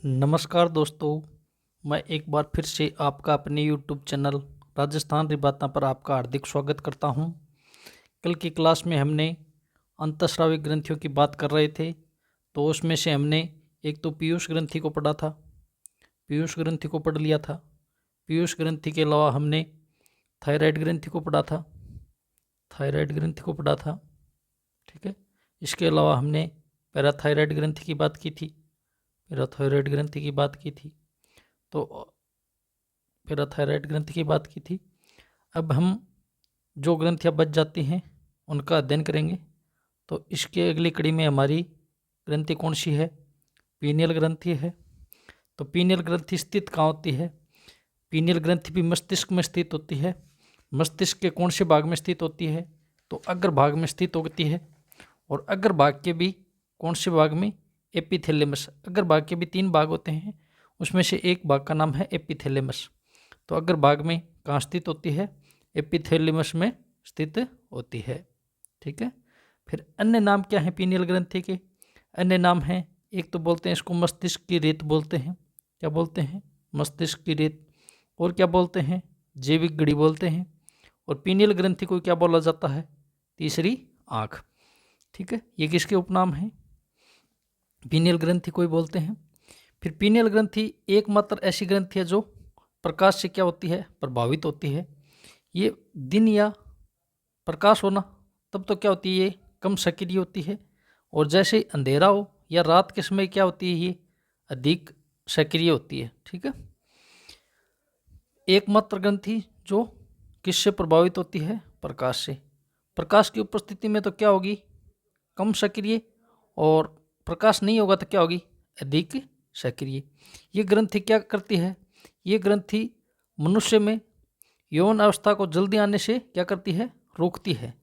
नमस्कार दोस्तों, मैं एक बार फिर से आपका अपने YouTube चैनल राजस्थान रिबाता पर आपका हार्दिक स्वागत करता हूं। कल की क्लास में हमने अंतःस्रावी ग्रंथियों की बात कर रहे थे, तो उसमें से हमने एक तो पीयूष ग्रंथि को पढ़ा था, पीयूष ग्रंथि को पढ़ लिया था। पीयूष ग्रंथि के अलावा हमने थायराइड ग्रंथि को पढ़ा था, थायराइड ग्रंथि को पढ़ा था। ठीक है, इसके अलावा हमने पैराथायराइड ग्रंथि की बात की थी, पैराथायराइड ग्रंथि की बात की थी, तो पैराथायराइड ग्रंथि की बात की थी। अब हम जो ग्रंथियाँ बच जाती हैं उनका अध्ययन करेंगे। तो इसके अगली कड़ी में हमारी ग्रंथि कौन सी है? पीनियल ग्रंथि है। तो पीनियल ग्रंथि स्थित कहाँ होती है? पीनियल ग्रंथि भी मस्तिष्क में स्थित होती है। मस्तिष्क के कौन से भाग में स्थित होती है? तो अग्र भाग में स्थित होती है। और अग्र भाग के भी कौन से भाग में? एपिथेलेमस। अग्र भाग के भी 3 भाग होते हैं, उसमें से एक भाग का नाम है एपिथेलेमस। तो अग्र भाग में कहाँ स्थित होती है? एपिथेलेमस में स्थित होती है। ठीक है, फिर अन्य नाम क्या है पीनियल ग्रंथि के? अन्य नाम हैं, एक तो बोलते हैं इसको मस्तिष्क की रेत बोलते हैं। क्या बोलते हैं? मस्तिष्क की रेत। और क्या बोलते हैं? जैविक घड़ी बोलते हैं। और पीनियल ग्रंथि को क्या बोला जाता है? तीसरी आँख। ठीक है, ये किसके उपनाम हैं? पीनियल ग्रंथि को ही बोलते हैं। फिर पीनियल ग्रंथि एकमात्र ऐसी ग्रंथि है जो प्रकाश से क्या होती है? प्रभावित होती है। ये दिन या प्रकाश होना तब तो क्या होती है? ये कम सक्रिय होती है। और जैसे ही अंधेरा हो या रात के समय क्या होती है? ये अधिक सक्रिय होती है। ठीक है, एकमात्र ग्रंथि जो किससे प्रभावित होती है? प्रकाश से। प्रकाश की उपस्थिति में तो क्या होगी? कम सक्रिय। और प्रकाश नहीं होगा तो क्या होगी? अधिक सक्रिय। ये ग्रंथि क्या करती है? ये ग्रंथि मनुष्य में यौन अवस्था को जल्दी आने से क्या करती है? रोकती है।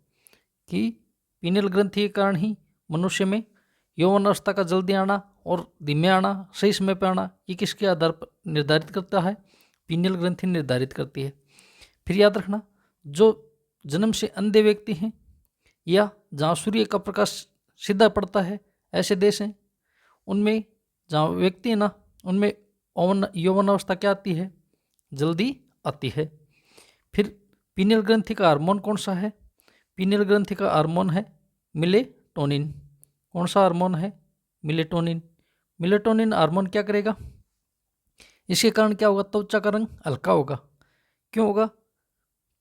कि पीनियल ग्रंथि के कारण ही मनुष्य में यौन अवस्था का जल्दी आना और धीमे आना, सही समय पर आना, ये किसके आधार पर निर्धारित करता है? पीनियल ग्रंथि निर्धारित करती है। फिर याद रखना, जो जन्म से अंधे व्यक्ति हैं या जहाँ सूर्य का प्रकाश सीधा पड़ता है, ऐसे देश हैं उनमें जहाँ व्यक्ति है ना, उनमें यौवन अवस्था क्या आती है? जल्दी आती है। फिर पीनियल ग्रंथि का हार्मोन कौन सा है? पीनियल ग्रंथि का हार्मोन है मिलेटोनिन। कौन सा हार्मोन है? मिलेटोनिन। मिलेटोनिन हार्मोन क्या करेगा? इसके कारण क्या होगा? त्वचा का रंग हल्का होगा। क्यों होगा?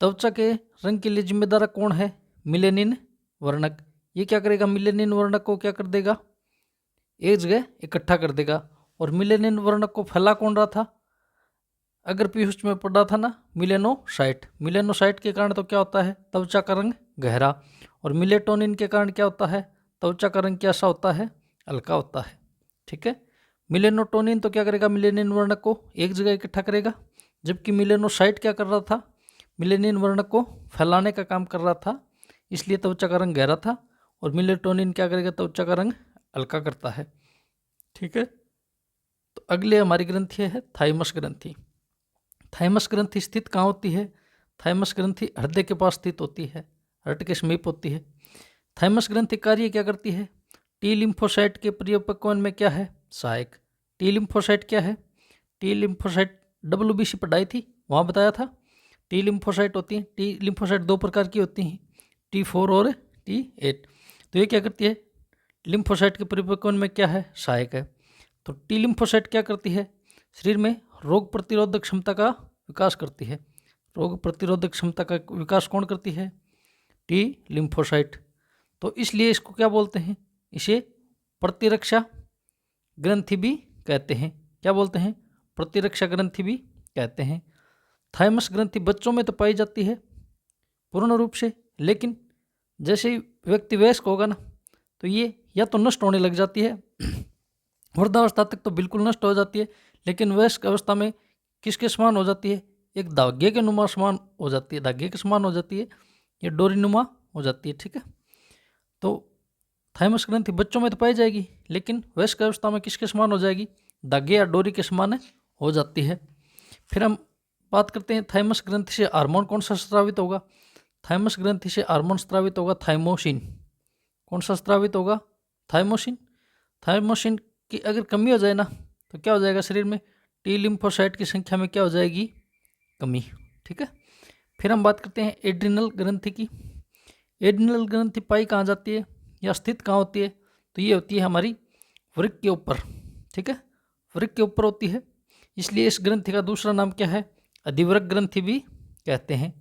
त्वचा के रंग के लिए जिम्मेदार कौन है? मिलेनिन वर्णक। ये क्या करेगा? मिलेनिन वर्णक को क्या कर देगा? एक जगह इकट्ठा कर देगा। और मिलेनिन वर्णक को फैला कौन रहा था? अगर पीयूष में पढ़ा था ना, मिलेनोसाइट। मिलेनोसाइट के कारण तो क्या होता है? त्वचा का रंग गहरा। और मिलेटोनिन के कारण क्या होता है? त्वचा का रंग कैसा होता है? हल्का होता है। ठीक है, मिलेनोटोनिन तो क्या करेगा? मिलेनिन वर्णक को एक जगह इकट्ठा करेगा, जबकि मिलेनोसाइट क्या कर रहा था? मिलेनिन वर्णक को फैलाने का काम कर रहा था, इसलिए त्वचा का रंग गहरा था। और मिलेटोनिन क्या करेगा? त्वचा का रंग हल्का करता है। ठीक है, तो अगले हमारी ग्रंथि है थाइमस ग्रंथि। थाइमस ग्रंथि स्थित कहाँ होती है? थाइमस ग्रंथि हृदय के पास स्थित होती है, हृदय के समीप होती है। थाइमस ग्रंथि कार्य क्या करती है? टी लिम्फोसाइट के परिपक्वन में क्या है? सहायक। टी लिम्फोसाइट क्या है? टी लिम्फोसाइट WBC पढ़ाई थी, वहाँ बताया था। टी लिम्फोसाइट होती है, टी लिम्फोसाइट 2 प्रकार की होती हैं, T4 और T8। तो ये क्या करती है? लिम्फोसाइट के परिपक्वन में क्या है? सहायक है। तो टी लिम्फोसाइट क्या करती है? शरीर में रोग प्रतिरोधक क्षमता का विकास करती है। रोग प्रतिरोधक क्षमता का विकास कौन करती है? T lymphocyte. तो इसलिए इसको क्या बोलते हैं? इसे प्रतिरक्षा ग्रंथि भी कहते हैं। क्या बोलते हैं? प्रतिरक्षा ग्रंथि भी कहते हैं। थाइमस ग्रंथि बच्चों में तो पाई जाती है पूर्ण रूप से, लेकिन जैसे ही व्यक्ति वयस्क होगा ना, तो ये या तो नष्ट होने लग जाती है, वृद्धावस्था तक तो बिल्कुल नष्ट हो जाती है, लेकिन वयस्क अवस्था में किसके समान हो जाती है? एक धागे के नुमा समान हो जाती है, धागे के समान हो जाती है, ये डोरी नुमा हो जाती है। ठीक है, तो थाइमस ग्रंथि बच्चों में तो पाई जाएगी, लेकिन वयस्क अवस्था में किसके समान हो जाएगी? धागे या डोरी के समान हो जाती है। फिर हम बात करते हैं थाइमस ग्रंथि से हार्मोन कौन सा स्रावित होगा? थाइमस ग्रंथि से हार्मोन स्रावित होगा थाइमोसिन। कौन सा स्रावित होगा? थाइमोसिन। थाइमोसिन की अगर कमी हो जाए ना, तो क्या हो जाएगा शरीर में, टी लिम्फोसाइट की संख्या में क्या हो जाएगी, कमी। ठीक है। फिर हम बात करते हैं एड्रिनल ग्रंथि की। एड्रिनल ग्रंथि पाई कहाँ जाती है या स्थित कहाँ होती है, तो ये होती है हमारी वृक्क के ऊपर। ठीक है, वृक्क के ऊपर होती है, इसलिए इस ग्रंथि का दूसरा नाम क्या है, अधिवृक्क ग्रंथि भी कहते हैं।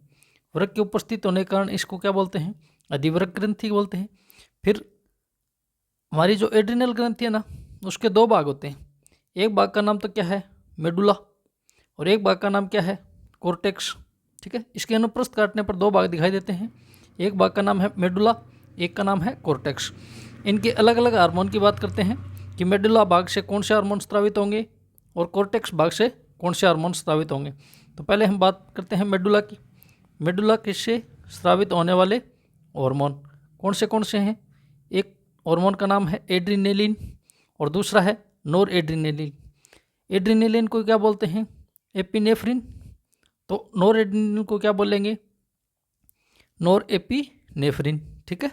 वृक्क के ऊपर स्थित होने के कारण इसको क्या बोलते हैं, अधिवृक्क ग्रंथि बोलते हैं। फिर हमारी जो एड्रिनल ग्रंथि है ना, उसके दो भाग होते हैं। एक भाग का नाम तो क्या है, मेडुला, और एक भाग का नाम क्या है, कोर्टेक्स। ठीक है, इसके अनुप्रस्थ काटने पर दो भाग दिखाई देते हैं, एक भाग का नाम है मेडुला, एक का नाम है कोर्टेक्स। इनके अलग अलग हार्मोन की बात करते हैं कि मेडुला भाग से कौन से हार्मोन स्रावित होंगे और कोर्टेक्स भाग से कौन से हार्मोन स्रावित होंगे। तो पहले हम बात करते हैं मेडुला की। मेडुला किससे स्रावित होने वाले हार्मोन कौन से हैं, एक हार्मोन का नाम है एड्रिनेलिन और दूसरा है नोर एड्रिनेलिन। एड्रिनेलिन को क्या बोलते हैं, एपिनेफ्रिन, तो नोर एड्रिनेलिन को क्या बोलेंगे, नोर एपिनेफ्रिन। ठीक है,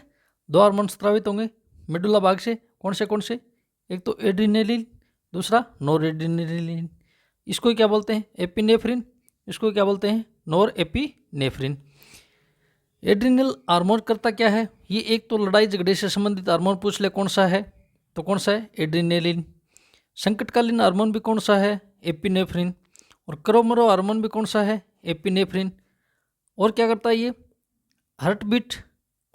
दो हार्मोन स्रावित होंगे मेडुला भाग से, कौन से, एक तो एड्रिनेलिन, दूसरा नोर एड्रिनेलिन। इसको क्या बोलते हैं, एपिनेफ्रिन, इसको क्या बोलते हैं, नोर एपिनेफ्रिन। एड्रिनल हार्मोन करता क्या है, ये एक तो लड़ाई झगड़े से संबंधित हार्मोन पूछ ले कौन सा है, तो कौन सा है, एड्रिनेलिन। संकटकालीन हार्मोन भी कौन सा है, एपिनेफ्रिन। और क्रोमरो हार्मोन भी कौन सा है, एपिनेफ्रिन। और क्या करता है ये, हार्ट बीट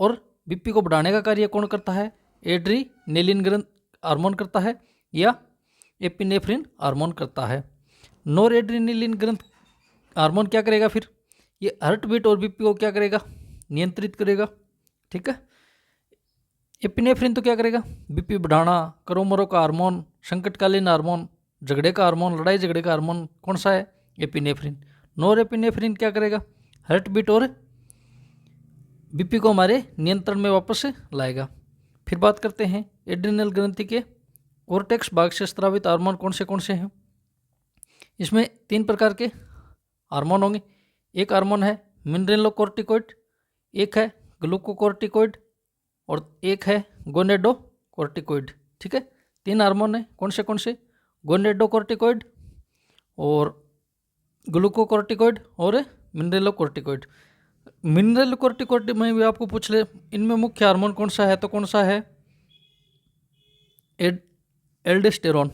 और बीपी को बढ़ाने का कार्य कौन करता है, एड्रिनेलिन ग्रंथ हार्मोन करता है या एपिनेफ्रिन हार्मोन करता है। नोर एड्रिनेलिन ग्रंथ हार्मोन क्या करेगा, फिर ये हार्ट बीट और बीपी को क्या करेगा, नियंत्रित करेगा। ठीक है, एपिनेफ्रिन तो क्या करेगा, बीपी बढ़ाना। क्रोमरो का हार्मोन, संकटकालीन हार्मोन, झगड़े का हार्मोन, लड़ाई झगड़े का हार्मोन कौन सा है, एपिनेफ्रिन। नोर एपिनेफ्रिन क्या करेगा, हार्ट बीट और बीपी को हमारे नियंत्रण में वापस लाएगा। फिर बात करते हैं एड्रिनल ग्रंथि के कोर्टेक्स भाग से स्रावित हार्मोन कौन से हैं। इसमें 3 प्रकार के हार्मोन होंगे। एक हार्मोन है मिनरेलोकोर्टिकोइड, एक है ग्लूकोकोर्टिकोइड और एक है गोनेडोकोर्टिकोइड। ठीक है, 3 हार्मोन है, कौन से, गोनेडोकोर्टिकोइड और ग्लूकोकोर्टिकोइड और मिनरेलोकोर्टिकोइड। मिनरेलोकोर्टिकोइड में भी आपको पूछ ले इनमें मुख्य हार्मोन कौन सा है, तो कौन सा है, एल्डोस्टेरोन।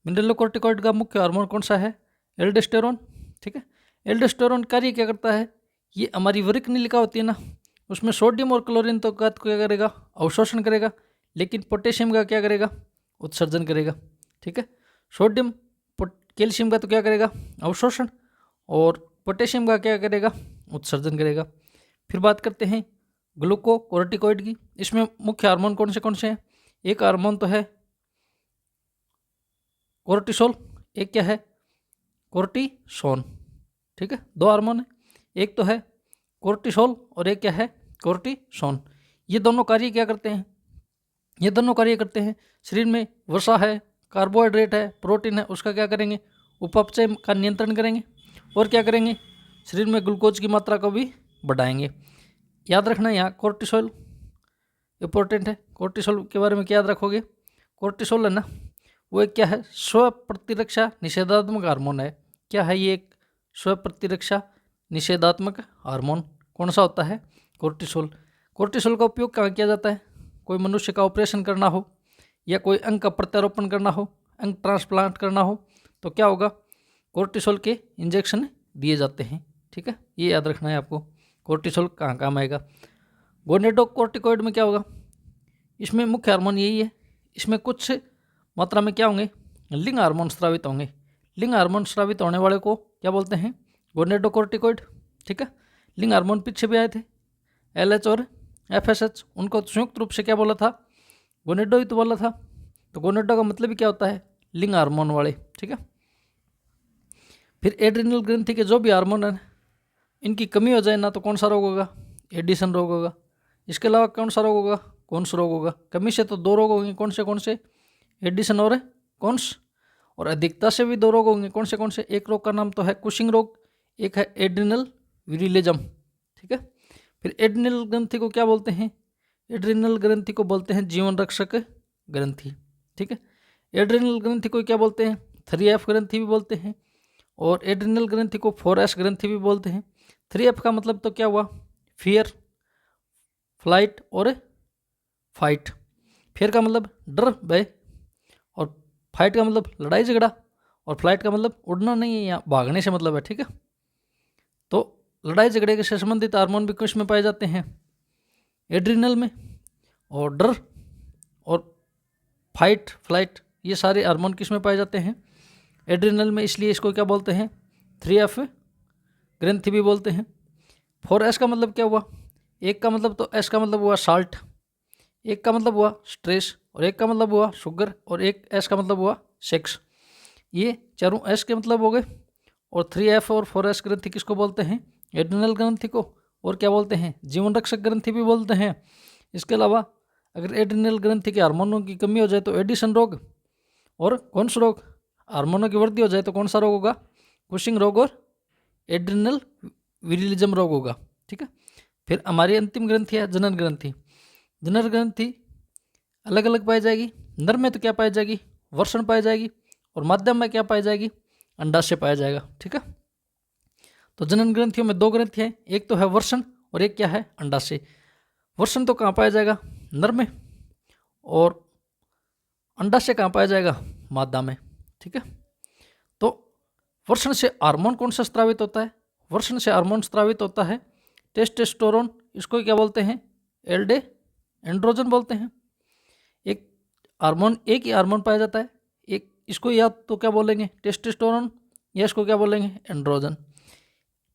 मिनरेलोकोर्टिकोइड का मुख्य हार्मोन कौन सा है, एल्डोस्टेरोन। ठीक है, एल्डोस्टेरोन कार्य क्या करता है, ये हमारी वृक्क नलिका होती है ना, उसमें सोडियम और क्लोरीन तो क्या करेगा, अवशोषण करेगा, लेकिन पोटेशियम का क्या करेगा, उत्सर्जन करेगा। ठीक है, सोडियम कैल्शियम का तो क्या करेगा, अवशोषण, और पोटेशियम का क्या करेगा, उत्सर्जन करेगा। फिर बात करते हैं ग्लूकोकोर्टिकोइड की। इसमें मुख्य हार्मोन कौन से हैं, एक हार्मोन तो है कोर्टिसोल, एक क्या है, कोर्टिसोन। ठीक है, 2 हार्मोन है, एक तो है कोर्टिसोल और एक क्या है, कोर्टिसोन। ये दोनों कार्य क्या करते हैं, ये दोनों कार्य करते हैं शरीर में वसा है, कार्बोहाइड्रेट है, प्रोटीन है, उसका क्या करेंगे, उपापचय का नियंत्रण करेंगे, और क्या करेंगे, शरीर में ग्लूकोज की मात्रा को भी बढ़ाएंगे। याद रखना यहाँ कोर्टिसोल इंपॉर्टेंट है। कोर्टिसोल के बारे में क्या याद रखोगे, कोर्टिसोल है ना, वो एक क्या है, स्व प्रतिरक्षा निषेधात्मक हार्मोन है। क्या है ये, एक स्व प्रतिरक्षा निषेधात्मक हार्मोन कौन सा होता है, कोर्टिसोल। कोर्टिसोल का उपयोग कहाँ किया जाता है, कोई मनुष्य का ऑपरेशन करना हो या कोई अंग का प्रत्यारोपण करना हो, अंग ट्रांसप्लांट करना हो, तो क्या होगा, कोर्टिसोल के इंजेक्शन दिए जाते हैं। ठीक है, ये याद रखना है आपको, कोर्टिसोल कहाँ काम आएगा। गोनेडोकोर्टिकोइड में क्या होगा, इसमें मुख्य हार्मोन यही है, इसमें कुछ मात्रा में क्या होंगे, लिंग हार्मोन स्रावित होंगे। लिंग हार्मोन स्रावित होने वाले को क्या बोलते हैं, गोनेडोकोर्टिकोइड। ठीक है, लिंग हार्मोन पीछे भी आए थे, LH और FSH, उनको संयुक्त रूप से क्या बोला था, गोनेडो ही तो बोला था। तो गोनेडो का मतलब ही क्या होता है, लिंग हार्मोन वाले। ठीक है, फिर एड्रिनल ग्रंथि के जो भी हार्मोन है इनकी कमी हो जाए ना, तो कौन सा रोग होगा, एडिशन रोग होगा। इसके अलावा कौन सा रोग होगा, कौन्स रोग होगा। कमी से तो 2 रोग होंगे, कौन से, एडिशन और कौन्स। और अधिकता से भी 2 रोग होंगे, कौन से, एक रोग का नाम तो है कुशिंग रोग, एक है एड्रिनल विरिलिज्म। ठीक है, फिर एड्रिनल ग्रंथि को क्या बोलते हैं, एड्रिनल ग्रंथि को बोलते हैं जीवन रक्षक ग्रंथि। ठीक है, एड्रिनल ग्रंथि को क्या बोलते हैं? 3F ग्रंथि भी बोलते हैं, और एड्रिनल ग्रंथि को 4S ग्रंथि भी बोलते हैं। 3F का मतलब तो क्या हुआ? फियर, फ्लाइट और फाइट। फियर का मतलब डर, भय, और फाइट का मतलब लड़ाई झगड़ा, और फ्लाइट का मतलब उड़ना नहीं है, या भागने से मतलब है, ठीक है। तो लड़ाई झगड़े से संबंधित हार्मोन भी किस में पाए जाते हैं? एड्रिनल में। और डर और फाइट, फ्लाइट, ये सारे हार्मोन किस में पाए जाते हैं? एड्रिनल में। इसलिए इसको क्या बोलते हैं? 3F ग्रंथि भी बोलते हैं। 4S का मतलब क्या हुआ? एक का मतलब तो S का मतलब हुआ साल्ट, एक का मतलब हुआ स्ट्रेस, और एक का मतलब हुआ शुगर, और एक S का मतलब हुआ सेक्स। ये चारों S के मतलब हो गए। और 3F और 4S ग्रंथि किसको बोलते हैं? एड्रिनल ग्रंथि को। और क्या बोलते हैं? जीवन रक्षक ग्रंथि भी बोलते हैं। इसके अलावा अगर एड्रिनल ग्रंथि के हार्मोनों की कमी हो जाए तो एडिशन रोग, और कौन सा रोग? हार्मोनों की वृद्धि हो जाए तो कौन सा रोग होगा? कुशिंग रोग और एड्रिनल विरिलिज्म रोग होगा, ठीक है। फिर हमारी अंतिम ग्रंथि है जनन ग्रंथि। जनन ग्रंथि अलग अलग पाई जाएगी। नर में तो क्या पाई जाएगी? वर्षण पाई जाएगी, और माध्यम में क्या पाई जाएगी? अंडाशय पाया जाएगा, ठीक है। तो जनन ग्रंथियों में दो ग्रंथि हैं, एक तो है वर्षण और एक क्या है? अंडाशय। वर्षण तो कहाँ पाया जाएगा? नर में। और अंडाशय कहाँ पाया जाएगा? मादा में, ठीक है। तो वर्षण से हार्मोन कौन सा स्रावित होता है? वर्षण से हार्मोन स्रावित होता है टेस्टोस्टेरोन। इसको क्या बोलते हैं? एल्डे एंड्रोजन बोलते हैं। एक हार्मोन, एक ही हार्मोन पाया जाता है, एक इसको या तो क्या बोलेंगे? टेस्टोस्टेरोन, या इसको क्या बोलेंगे? एंड्रोजन।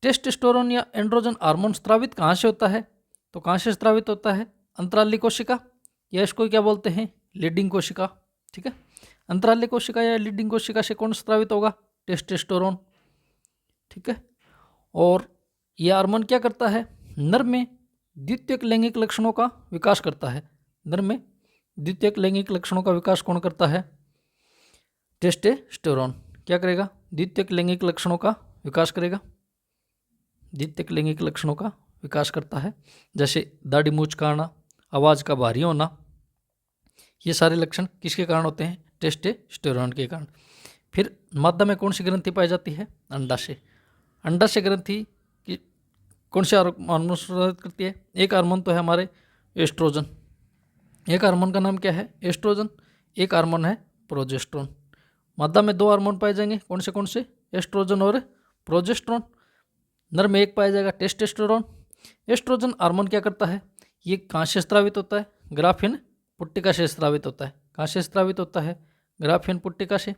टेस्टोस्टेरोन या एंड्रोजन हार्मोन स्रावित कहाँ से होता है? तो कहाँ से स्रावित होता है? अंतराली कोशिका, या इसको क्या बोलते हैं? लीडिंग कोशिका, ठीक है। अंतराली कोशिका या लीडिंग कोशिका से कौन स्रावित होगा? टेस्टोस्टेरोन, ठीक है। और यह हार्मोन क्या करता है? नर में द्वितीयक लैंगिक लक्षणों का विकास करता है। नर में द्वितीयक लैंगिक लक्षणों का विकास कौन करता है? टेस्टोस्टेरोन। क्या करेगा? द्वितीयक लैंगिक लक्षणों का विकास करेगा। द्वितीयक लैंगिक लक्षणों का विकास करता है, जैसे दाढ़ी मूंछ का आना, आवाज़ का भारी होना। ये सारे लक्षण किसके कारण होते हैं? टेस्टोस्टेरोन के कारण। फिर मादा में कौन सी ग्रंथि पाई जाती है? अंडाशय। अंडाशय ग्रंथि की कौन से हार्मोन स्रावित करती है? एक हार्मोन तो है हमारे एस्ट्रोजन। एक हार्मोन का नाम क्या है? एस्ट्रोजन। एक हार्मोन है प्रोजेस्टेरोन। मादा में दो हार्मोन पाए जाएंगे, कौन से? एस्ट्रोजन और प्रोजेस्टेरोन। नर में एक पाया जाएगा, टेस्टोस्टेरोन। एस्ट्रोजन हार्मोन क्या करता है? ये कहाँ से स्रावित होता है? ग्राफिन पुट्टिका से स्रावित होता है। कहाँ से स्रावित होता है? ग्राफिन पुट्टिका से,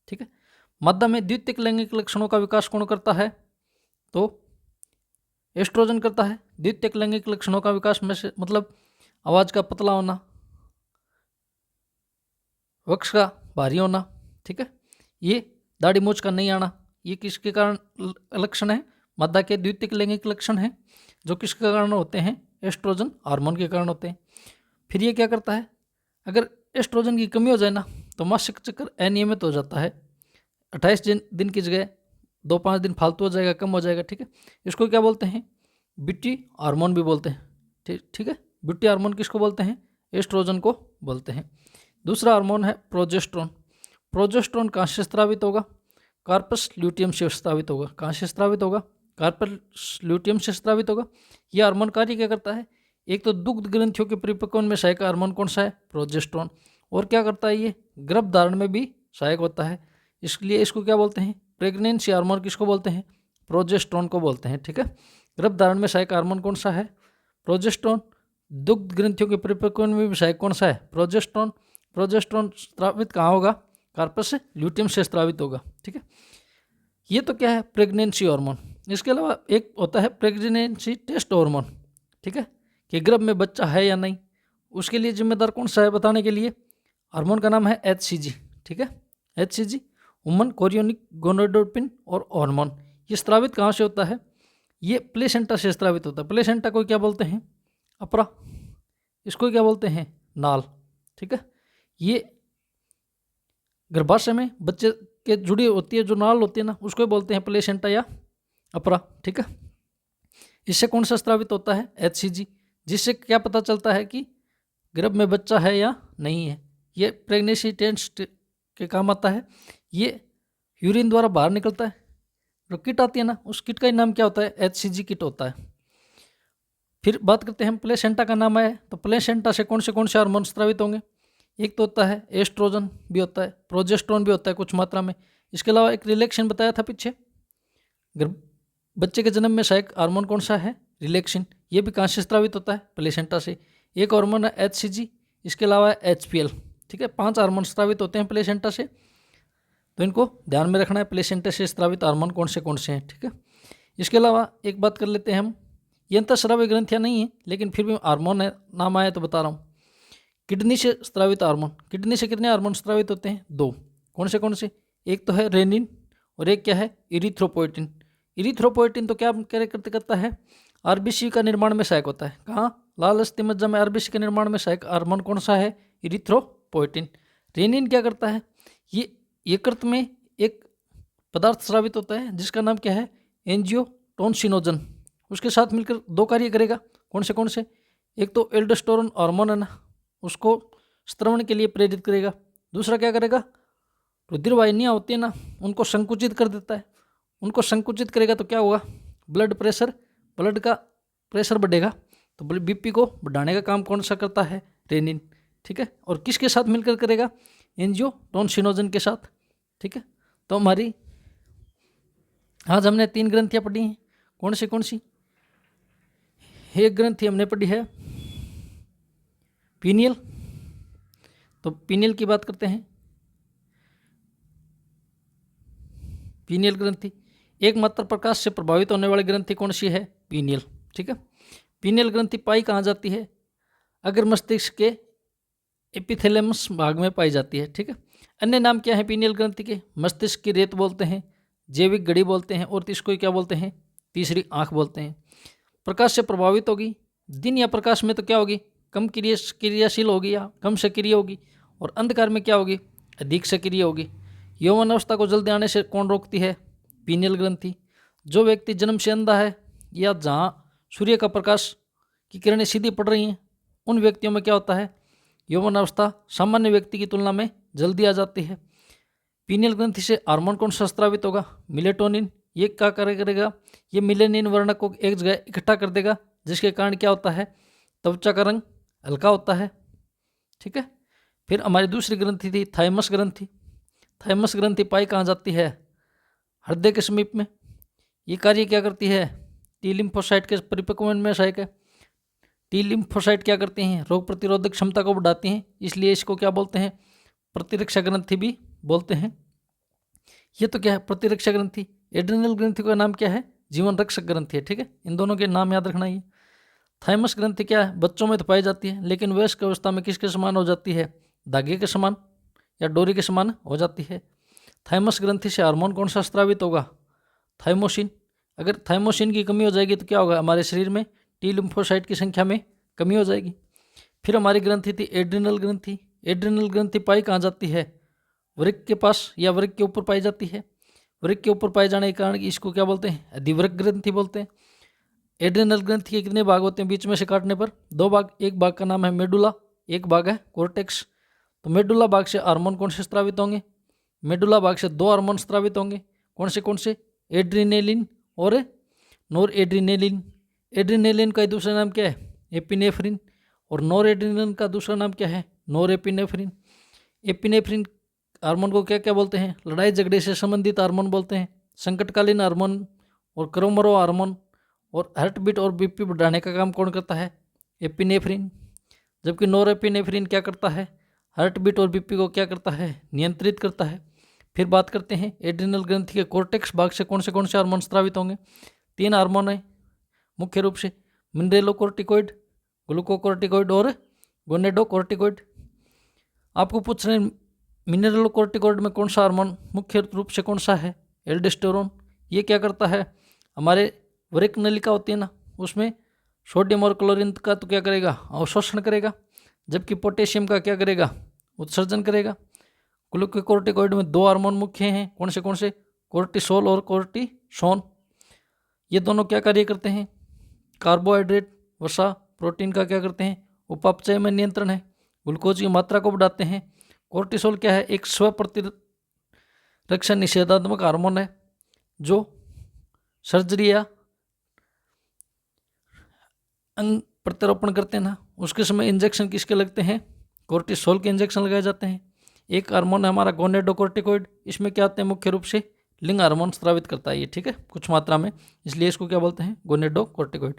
ठीक है। मादा में द्वितीयक लैंगिक लक्षणों का विकास कौन करता है? तो एस्ट्रोजन करता है। द्वितीयक लैंगिक लक्षणों का विकास में से मतलब आवाज़ का पतला होना, वक्ष का भारी होना, ठीक है। ये दाढ़ी मूंछ का नहीं आना, ये किसके कारण लक्षण है? मादा के द्वितीयक लैंगिक लक्षण हैं, जो किसके कारण होते हैं? एस्ट्रोजन हार्मोन के कारण होते हैं। फिर ये क्या करता है? अगर एस्ट्रोजन की कमी हो जाए ना, तो मासिक चक्र अनियमित हो जाता है। 28 दिन की जगह 2-5 दिन फालतू हो जाएगा, कम हो जाएगा, ठीक है। इसको क्या बोलते हैं? बीटी हार्मोन भी बोलते हैं, ठीक है। बीटी हार्मोन किसको बोलते हैं? एस्ट्रोजन को बोलते हैं। दूसरा हार्मोन है प्रोजेस्टेरोन। प्रोजेस्टेरोन कहाँ से स्रावित होगा? कार्पस ल्यूटियम से स्रावित होगा। कहाँ से स्रावित होगा? कार्पस ल्यूटियम से स्रावित होगा। यह हार्मोन कार्य क्या करता है? एक तो दुग्ध ग्रंथियों के परिपक्वन में सहायक हार्मोन कौन सा है? प्रोजेस्टेरोन। और क्या करता है? ये गर्भधारण में भी सहायक होता है, इसलिए इसको क्या बोलते हैं? प्रेगनेंसी हार्मोन किसको बोलते हैं? प्रोजेस्टेरोन को बोलते हैं, ठीक है। गर्भधारण में सहायक हार्मोन कौन सा है? प्रोजेस्टेरोन। दुग्ध ग्रंथियों के परिपक्वन में भी सहायक कौन सा है? प्रोजेस्टेरोन। प्रोजेस्टेरोन स्रावित कहाँ होगा? कार्पस ल्यूटियम से स्रावित होगा, ठीक है। ये तो क्या है? Pregnancy hormone. इसके अलावा एक होता है प्रेगनेंसी टेस्ट हार्मोन, ठीक है, कि गर्भ में बच्चा है या नहीं। उसके लिए जिम्मेदार कौन सा है बताने के लिए? हार्मोन का नाम है HCG, ठीक है। HCG वुमन कोरियोनिक गोनाडोट्रोपिन और हार्मोन। ये स्रावित कहाँ से होता है? ये प्लेसेंटा से स्रावित होता है। प्लेसेंटा को क्या बोलते हैं? अपरा। इसको क्या बोलते हैं? नाल, ठीक है। ये गर्भाशय में बच्चे के जुड़ी होती है, जो नाल होती है ना, उसको बोलते हैं प्लेसेंटा या अपरा, ठीक है। इससे कौन सा स्रावित होता है? HCG, जिससे क्या पता चलता है कि गर्भ में बच्चा है या नहीं है। ये प्रेगनेंसी टेस्ट के काम आता है। ये यूरिन द्वारा बाहर निकलता है। जो किट आती है ना, उस किट का ही नाम क्या होता है? HCG किट होता है। फिर बात करते हैं हम प्लेसेंटा का नाम आया, तो प्लेसेंटा से कौन से हार्मोन स्रावित होंगे? एक तो होता है एस्ट्रोजन भी होता है, प्रोजेस्टेरोन भी होता है कुछ मात्रा में। इसके अलावा एक रिलैक्सिन बताया था पीछे, बच्चे के जन्म में सहायक हार्मोन कौन सा है? रिलैक्सिन। ये भी कहाँ से स्रावित होता है? प्लेसेंटा से। एक हार्मोन है HCG, इसके अलावा HPL। ठीक है, 5 हार्मोन स्रावित होते हैं प्लेसेंटा से, तो इनको ध्यान में रखना है। प्लेसेंटा से स्रावित हार्मोन कौन से हैं। ठीक है, इसके अलावा एक बात कर लेते हैं हम, ये अंतःस्रावी ग्रंथियाँ नहीं है, लेकिन फिर भी हार्मोन है, नाम आया तो बता रहा हूँ। किडनी से स्रावित हार्मोन, किडनी से कितने हार्मोन स्रावित होते हैं? 2। कौन से? एक तो है रेनिन और एक क्या है? इरिथ्रोपोइटिन। इरिथ्रोपोइटिन तो क्या करता है? आरबीसी का निर्माण में सहायक होता है। कहाँ? लाल अस्थि मज्जा में आरबीसी के निर्माण में सहायक हार्मोन कौन सा है? इरिथ्रोपोइटिन। रेनिन क्या करता है? ये यकृत में एक पदार्थ स्रावित होता है जिसका नाम क्या है? एंजियोटेंसिनोजन। उसके साथ मिलकर 2 कार्य करेगा। कौन से? एक तो एल्डोस्टेरोन हार्मोन है ना, उसको स्त्रवण के लिए प्रेरित करेगा। दूसरा क्या करेगा? रुधिर वाहिनियाँ होती है ना, उनको संकुचित कर देता है। उनको संकुचित करेगा तो क्या होगा? ब्लड का प्रेशर बढ़ेगा, तो बीपी को बढ़ाने का काम कौन सा करता है? रेनिन। ठीक है, और किसके साथ मिलकर करेगा? एंजियोटेंसिनोजन के साथ। ठीक है, तो हमारी आज हमने 3 ग्रंथियाँ पढ़ी हैं। कौन सी? एक ग्रंथि हमने पढ़ी है पीनियल, तो पीनियल की बात करते हैं। पीनियल ग्रंथि एकमात्र प्रकाश से प्रभावित होने वाली ग्रंथि कौन सी है? पीनियल। ठीक है, पीनियल ग्रंथि पाई कहाँ जाती है? अगर मस्तिष्क के एपिथेलेमस भाग में पाई जाती है। ठीक है, अन्य नाम क्या है पीनियल ग्रंथि के? मस्तिष्क की रेत बोलते हैं, जैविक घड़ी बोलते हैं, और इसको क्या बोलते हैं? तीसरी आंख बोलते हैं। प्रकाश से प्रभावित होगी दिन या प्रकाश में तो क्या होगी? कम क्रियाशील होगी या कम सक्रिय होगी, और अंधकार में क्या होगी? अधिक सक्रिय होगी। यौवन अवस्था को जल्दी आने से कौन रोकती है? पीनियल ग्रंथि। जो व्यक्ति जन्म से अंधा है या जहाँ सूर्य का प्रकाश की किरणें सीधी पड़ रही हैं, उन व्यक्तियों में क्या होता है? यौवन अवस्था सामान्य व्यक्ति की तुलना में जल्दी आ जाती है। पीनियल ग्रंथि से हार्मोन कौन सा स्रावित होगा? मेलेटोनिन। ये क्या करेगा? ये मिलेनिन वर्णक को एक जगह इकट्ठा कर देगा, जिसके कारण क्या होता है? त्वचा का रंग हल्का होता है। ठीक है, फिर हमारी दूसरी ग्रंथि थी थाइमस ग्रंथि। थाइमस ग्रंथि पाई कहाँ जाती है? हृदय के समीप में। ये कार्य क्या करती है? टी लिम्फोसाइट के परिपक्वन में सहायक है। टी लिम्फोसाइट क्या करती हैं? रोग प्रतिरोधक क्षमता को बढ़ाती हैं, इसलिए इसको क्या बोलते हैं? प्रतिरक्षा ग्रंथि भी बोलते हैं। ये तो क्या है? प्रतिरक्षा ग्रंथि। एड्रिनल ग्रंथि का नाम क्या है? जीवन रक्षक ग्रंथि है। ठीक है, इन दोनों के नाम याद रखना। ये थाइमस ग्रंथि क्या है? बच्चों में तो पाई जाती है, लेकिन वयस्क अवस्था में किसके समान हो जाती है? धागे के समान या डोरी के समान हो जाती है। थाइमस ग्रंथि से हार्मोन कौन सा स्रावित होगा? थाइमोसिन। अगर थाइमोसिन की कमी हो जाएगी तो क्या होगा? हमारे शरीर में टी लिम्फोसाइट की संख्या में कमी हो जाएगी। फिर हमारी ग्रंथि थी एड्रिनल ग्रंथि। एड्रिनल ग्रंथि पाई कहाँ जाती है? वृक्क के पास या वृक्क के ऊपर पाई जाती है। वृक्क के ऊपर पाए जाने के कारण इसको क्या बोलते हैं? अधिवृक्क ग्रंथि बोलते हैं। एड्रिनल ग्रंथि के कितने भाग होते हैं बीच में से काटने पर? 2 भाग। एक भाग का नाम है मेडुला, एक भाग है कोर्टेक्स। तो मेडुला भाग से हार्मोन कौन से स्रावित होंगे? मेडुला भाग से 2 हार्मोन स्रावित होंगे। कौन से? एड्रिनेलिन और नोर एड्रिनेलिन। एड्रिनेलिन का दूसरा नाम क्या है? एपिनेफ्रिन। और नोर एड्रिनेलिन का दूसरा नाम क्या है? नोर एपिनेफ्रिन। एपिनेफ्रिन हार्मोन को क्या क्या बोलते हैं? लड़ाई झगड़े से संबंधित हार्मोन बोलते हैं, संकटकालीन हार्मोन और क्रोमोरो हार्मोन। और हार्ट बीट और बीपी बढ़ाने का काम कौन करता है? एपिनेफ्रिन। जबकि नोरेपिनेफ्रिन क्या करता है? हार्ट बीट और बीपी को क्या करता है? नियंत्रित करता है। फिर बात करते हैं एड्रिनल ग्रंथि के कोर्टेक्स भाग से कौन से हार्मोन स्रावित होंगे? 3 हार्मोन है मुख्य रूप से, मिनरेलोकोर्टिकोइड, ग्लूकोकोर्टिकोइड और गोनेडोकोर्टिकोइड। आपको पूछ रहे हैं मिनरेलोकोर्टिकोइड में कौन सा हार्मोन मुख्य रूप से कौन सा है? एल्डोस्टेरोन। ये क्या करता है? हमारे वृक्क नलिका होती है ना, उसमें सोडियम और क्लोरीन का तो क्या करेगा? अवशोषण करेगा, जबकि पोटेशियम का क्या करेगा? उत्सर्जन करेगा। ग्लूकोकोर्टिकोइड में 2 हार्मोन मुख्य हैं। कौन से? कोर्टिसोल और कोर्टिसोन। ये दोनों क्या कार्य करते हैं? कार्बोहाइड्रेट, वसा, प्रोटीन का क्या करते हैं? उपापचय में नियंत्रण है, ग्लूकोज की मात्रा को बढ़ाते हैं, कोर्टिसोल क्या है? एक स्व प्रतिरक्षा निषेधात्मक हार्मोन है जो सर्जरी या अंग प्रत्यारोपण करते हैं ना, उसके समय इंजेक्शन किसके लगते हैं? कोर्टिसोल के इंजेक्शन लगाए जाते हैं। एक हार्मोन है हमारा गोनेडोकोर्टिकोइड, इसमें क्या आते हैं? मुख्य रूप से लिंग हार्मोन स्रावित करता है ये, ठीक है, कुछ मात्रा में, इसलिए इसको क्या बोलते हैं? गोनेडोकोर्टिकोइड।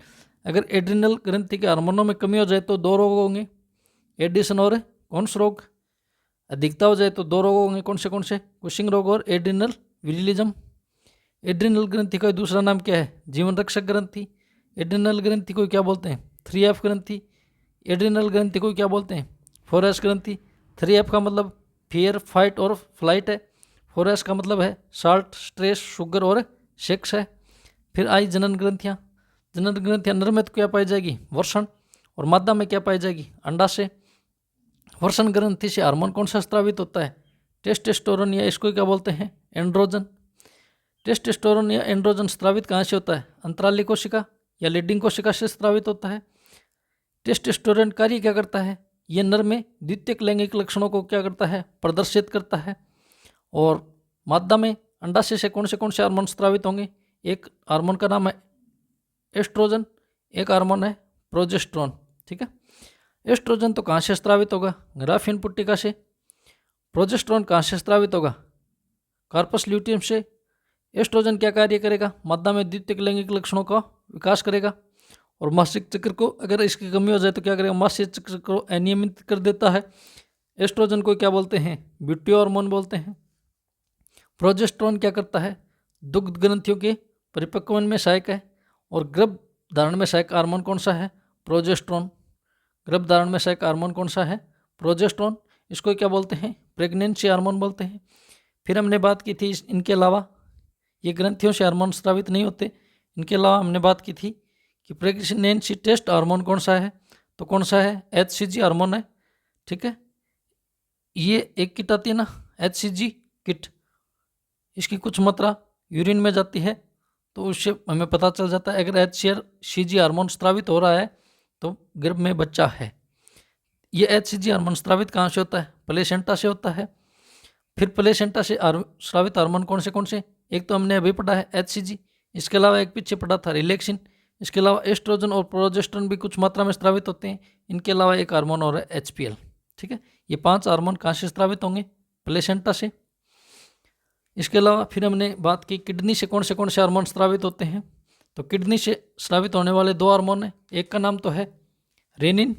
अगर एड्रिनल ग्रंथि के हार्मोनों में कमी हो जाए तो दो रोग होंगे, एडिशन और कौन सा रोग? अधिकता हो जाए तो दो रोग होंगे, कौन से? कुशिंग रोग और एड्रिनल विरिलिज्म। एड्रिनल ग्रंथि का दूसरा नाम क्या है? जीवन रक्षक ग्रंथि। एड्रिनल ग्रंथि को क्या बोलते हैं? 3F ग्रंथि। एड्रिनल ग्रंथि को क्या बोलते हैं? 4S ग्रंथि। 3F का मतलब फियर, फाइट और फ्लाइट है। 4S का मतलब है साल्ट, स्ट्रेस, शुगर और सेक्स है। फिर आई जनन ग्रंथियाँ। जनन ग्रंथियाँ नर में तो क्या पाई जाएगी? वर्षण। और मादा में क्या पाई जाएगी? अंडाशय। वर्षण ग्रंथि से हार्मोन कौन सा स्रावित होता है? टेस्टोस्टेरोन, या इसको क्या बोलते हैं? एंड्रोजन। टेस्टोस्टेरोन या एंड्रोजन स्रावित कहाँ से होता है? अंतराली कोशिका या लीडिंग कोशिका से स्रावित होता है। टेस्टोस्टेरोन कार्य क्या करता है? ये नर में द्वितीयक लैंगिक लक्षणों को क्या करता है? प्रदर्शित करता है। और मादा में अंडाशय से कौन से हार्मोन स्रावित होंगे? एक हार्मोन का नाम है एस्ट्रोजन, एक हार्मोन है प्रोजेस्टेरोन, ठीक है। एस्ट्रोजन तो कहाँ से स्रावित होगा? ग्राफीन पुट्टिका से। प्रोजेस्टेरोन कहाँ से स्रावित होगा? कार्पस ल्यूटियम से। एस्ट्रोजन क्या कार्य करेगा? मादा में द्वितीयक लैंगिक लक्षणों का विकास करेगा। और मासिक चक्र को अगर इसकी कमी हो जाए तो क्या करेगा? मासिक चक्र को अनियमित कर देता है। एस्ट्रोजन को क्या बोलते हैं? ब्यूटी हार्मोन बोलते हैं। प्रोजेस्टेरोन क्या करता है? दुग्ध ग्रंथियों के परिपक्वन में सहायक है। और गर्भ धारण में सहायक हार्मोन कौन सा है? प्रोजेस्टेरोन। गर्भ धारण में सहायक हार्मोन कौन सा है? प्रोजेस्टेरोन। इसको क्या बोलते हैं? प्रेगनेंसी हार्मोन बोलते हैं। फिर हमने बात की थी इनके अलावा ये ग्रंथियों से हार्मोन स्रावित नहीं होते। इनके अलावा हमने बात की थी कि प्रेगनेंसी टेस्ट हार्मोन कौन सा है? तो कौन सा है? HCG हार्मोन है, ठीक है। ये एक किट आती है ना, HCG किट, इसकी कुछ मात्रा यूरिन में जाती है तो उससे हमें पता चल जाता है अगर HCG हार्मोन स्रावित हो रहा है तो गर्भ में बच्चा है। ये HCG हार्मोन स्रावित कहाँ से होता है? प्लेसेंटा से होता है। फिर प्लेसेंटा से स्रावित हार्मोन कौन से? एक तो हमने अभी पढ़ा है HCG, इसके अलावा एक पीछे पढ़ा था रिलैक्सिन, इसके अलावा एस्ट्रोजन और प्रोजेस्टेरोन भी कुछ मात्रा में स्रावित होते हैं। इनके अलावा एक हार्मोन और है HPL, ठीक है। ये 5 हार्मोन कहाँ से स्रावित होंगे? प्लेसेंटा से। इसके अलावा फिर हमने बात की किडनी से कौन से हार्मोन स्रावित होते हैं। तो किडनी से स्रावित होने वाले 2 हार्मोन हैं, एक का नाम तो है रेनिन,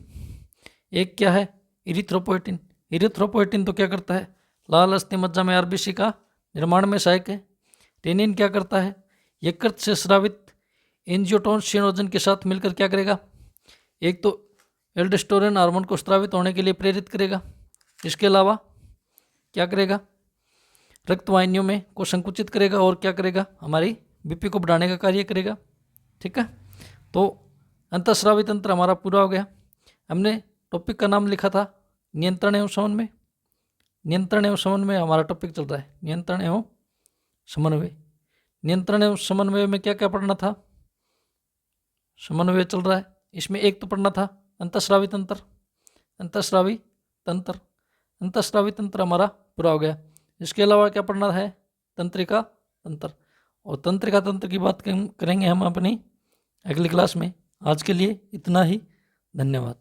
एक क्या है? इरिथ्रोपोएटिन। इरिथ्रोपोएटिन तो क्या करता है? लाल अस्थि मज्जा में RBC का निर्माण में सहायक है। रेनिन क्या करता है? यकृत से स्रावित एंजियोटेंसिनोजन के साथ मिलकर क्या करेगा? एक तो एल्डोस्टेरोन हार्मोन को स्रावित होने के लिए प्रेरित करेगा, इसके अलावा क्या करेगा? रक्त वाहिनियों में को संकुचित करेगा और क्या करेगा? हमारी BP को बढ़ाने का कार्य करेगा, ठीक है। तो अंतःस्रावी तंत्र हमारा पूरा हो गया। हमने टॉपिक का नाम लिखा था नियंत्रण एवं समन्वय। नियंत्रण एवं समन्वय हमारा टॉपिक चल रहा है, नियंत्रण एवं समन्वय। नियंत्रण एवं समन्वय में क्या क्या पढ़ना था? समन्वय चल रहा है, इसमें एक तो पढ़ना था अंतःस्रावी तंत्र। अंतःस्रावी तंत्र, अंतःस्रावी तंत्र हमारा पूरा हो गया। इसके अलावा क्या पढ़ना है? तंत्रिका तंत्र। और तंत्रिका तंत्र की बात करेंगे हम अपनी अगली क्लास में। आज के लिए इतना ही, धन्यवाद।